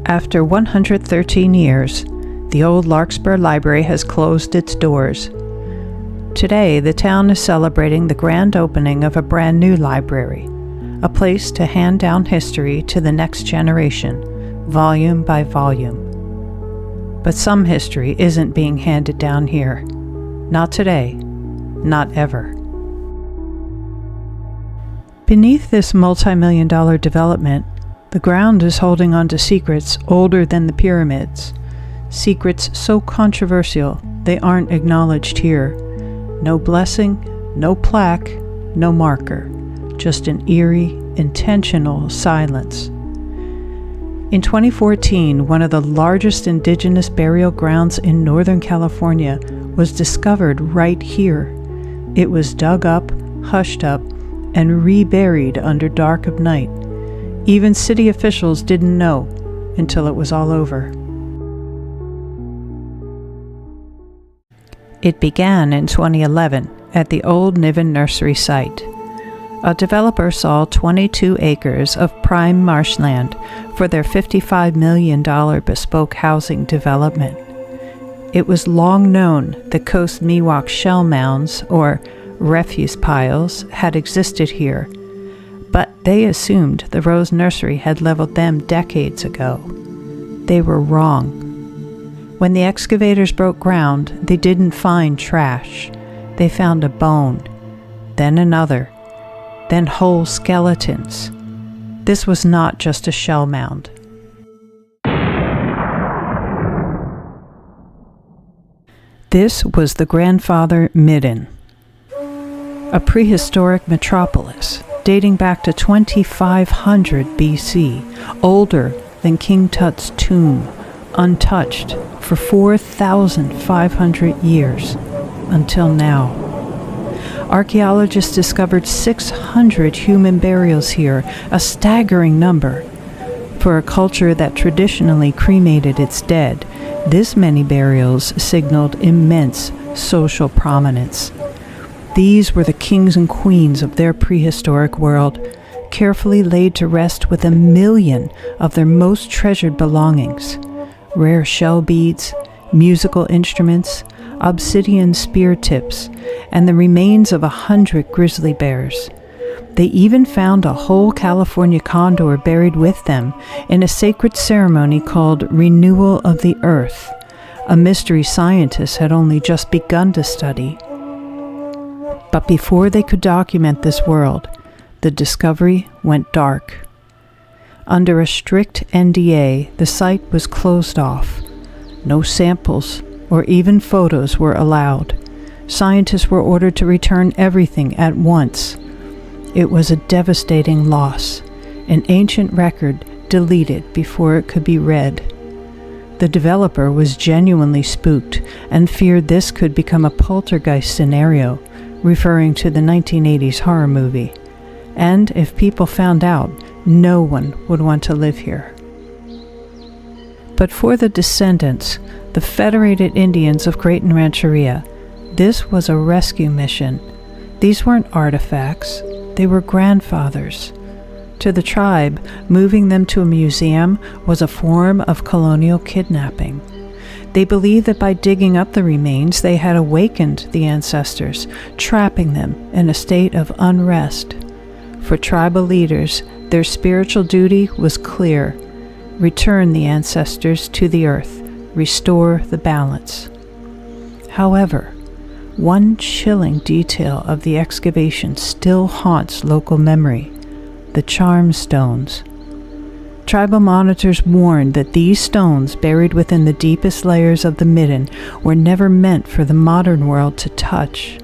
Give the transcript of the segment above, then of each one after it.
After 113 years, the old Larkspur Library has closed its doors. Today, the town is celebrating the grand opening of a brand new library, a place to hand down history to the next generation, volume by volume. But some history isn't being handed down here. Not today, not ever. Beneath this multi-million-dollar development, the ground is holding on to secrets older than the pyramids. Secrets so controversial they aren't acknowledged here. No blessing, no plaque, no marker. Just an eerie, intentional silence. In 2014, one of the largest indigenous burial grounds in Northern California was discovered right here. It was dug up, hushed up, and reburied under dark of night. Even city officials didn't know until it was all over. It began in 2011 at the old Niven Nursery site. A developer saw 22 acres of prime marshland for their $55 million bespoke housing development. It was long known that Coast Miwok shell mounds, or refuse piles, had existed here, but they assumed the Rose Nursery had leveled them decades ago. They were wrong. When the excavators broke ground, they didn't find trash. They found a bone, then another, then whole skeletons. This was not just a shell mound. This was the grandfather Midden, a prehistoric metropolis dating back to 2500 BC, older than King Tut's tomb, untouched for 4,500 years until now. Archaeologists discovered 600 human burials here, a staggering number. For a culture that traditionally cremated its dead, this many burials signaled immense social prominence. These were the kings and queens of their prehistoric world, carefully laid to rest with 1 million of their most treasured belongings: rare shell beads, musical instruments, obsidian spear tips, and the remains of 100 grizzly bears. They even found a whole California condor buried with them in a sacred ceremony called Renewal of the Earth, a mystery scientists had only just begun to study. But before they could document this world, the discovery went dark. Under a strict NDA, the site was closed off. No samples or even photos were allowed. Scientists were ordered to return everything at once. It was a devastating loss, an ancient record deleted before it could be read. The developer was genuinely spooked and feared this could become a poltergeist scenario, referring to the 1980s horror movie. And if people found out, no one would want to live here. But for the descendants, the Federated Indians of Creighton Rancheria, this was a rescue mission. These weren't artifacts, they were grandfathers. To the tribe, moving them to a museum was a form of colonial kidnapping. They believed that by digging up the remains, they had awakened the ancestors, trapping them in a state of unrest. For tribal leaders, their spiritual duty was clear: return the ancestors to the earth, restore the balance. However, one chilling detail of the excavation still haunts local memory: the charm stones. Tribal monitors warned that these stones, buried within the deepest layers of the Midden, were never meant for the modern world to touch.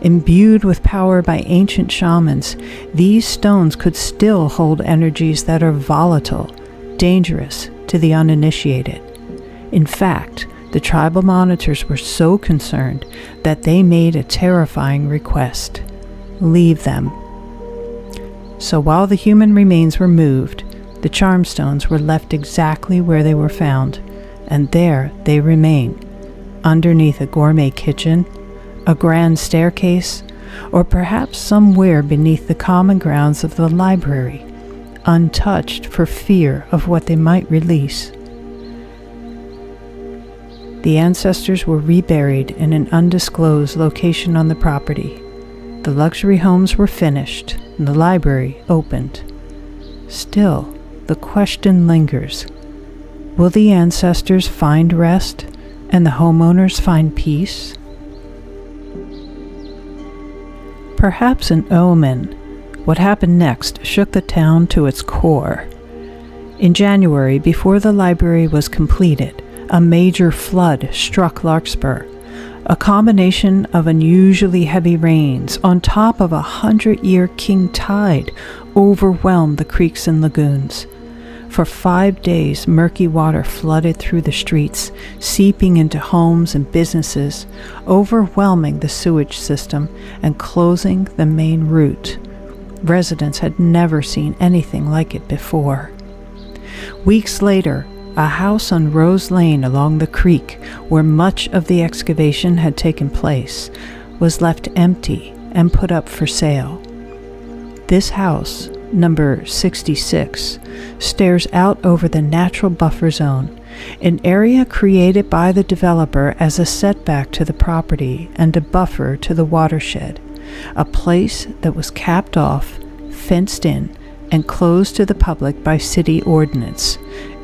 Imbued with power by ancient shamans, these stones could still hold energies that are volatile, dangerous to the uninitiated. In fact, the tribal monitors were so concerned that they made a terrifying request: leave them. So while the human remains were moved, the charm stones were left exactly where they were found, and there they remain, underneath a gourmet kitchen, a grand staircase, or perhaps somewhere beneath the common grounds of the library, untouched for fear of what they might release. The ancestors were reburied in an undisclosed location on the property. The luxury homes were finished and the library opened. Still, the question lingers. Will the ancestors find rest and the homeowners find peace? Perhaps an omen, what happened next shook the town to its core. In January, before the library was completed, a major flood struck Larkspur. A combination of unusually heavy rains on top of 100-year king tide overwhelmed the creeks and lagoons. For 5 days, murky water flooded through the streets, seeping into homes and businesses, overwhelming the sewage system and closing the main route. Residents had never seen anything like it before. Weeks later, a house on Rose Lane along the creek, where much of the excavation had taken place, was left empty and put up for sale. This house, number 66, stares out over the natural buffer zone, an area created by the developer as a setback to the property and a buffer to the watershed, a place that was capped off, fenced in, and closed to the public by city ordinance,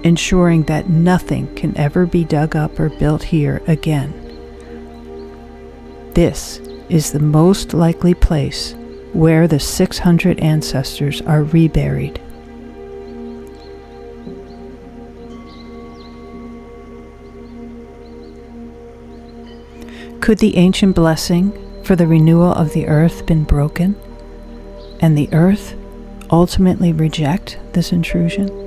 ensuring that nothing can ever be dug up or built here again. This is the most likely place where the 600 ancestors are reburied. Could the ancient blessing for the renewal of the earth been broken, and the earth ultimately reject this intrusion?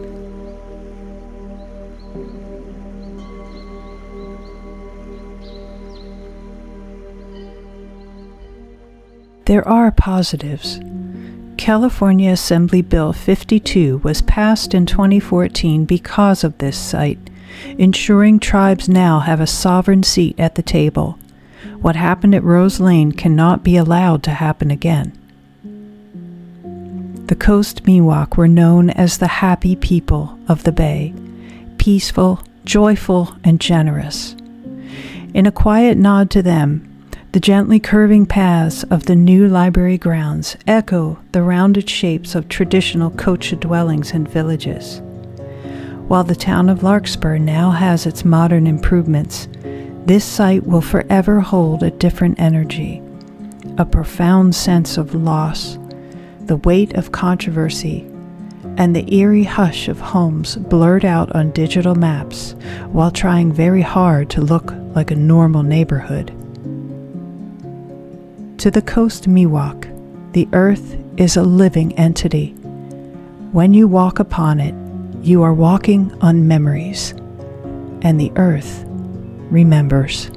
There are positives. California Assembly Bill 52 was passed in 2014 because of this site, ensuring tribes now have a sovereign seat at the table. What happened at Rose Lane cannot be allowed to happen again. The Coast Miwok were known as the happy people of the Bay, peaceful, joyful, and generous. In a quiet nod to them, the gently curving paths of the new library grounds echo the rounded shapes of traditional kocha dwellings and villages. While the town of Larkspur now has its modern improvements, this site will forever hold a different energy, a profound sense of loss, the weight of controversy, and the eerie hush of homes blurred out on digital maps while trying very hard to look like a normal neighborhood. To the Coast Miwok, the earth is a living entity. When you walk upon it, you are walking on memories, and the earth remembers.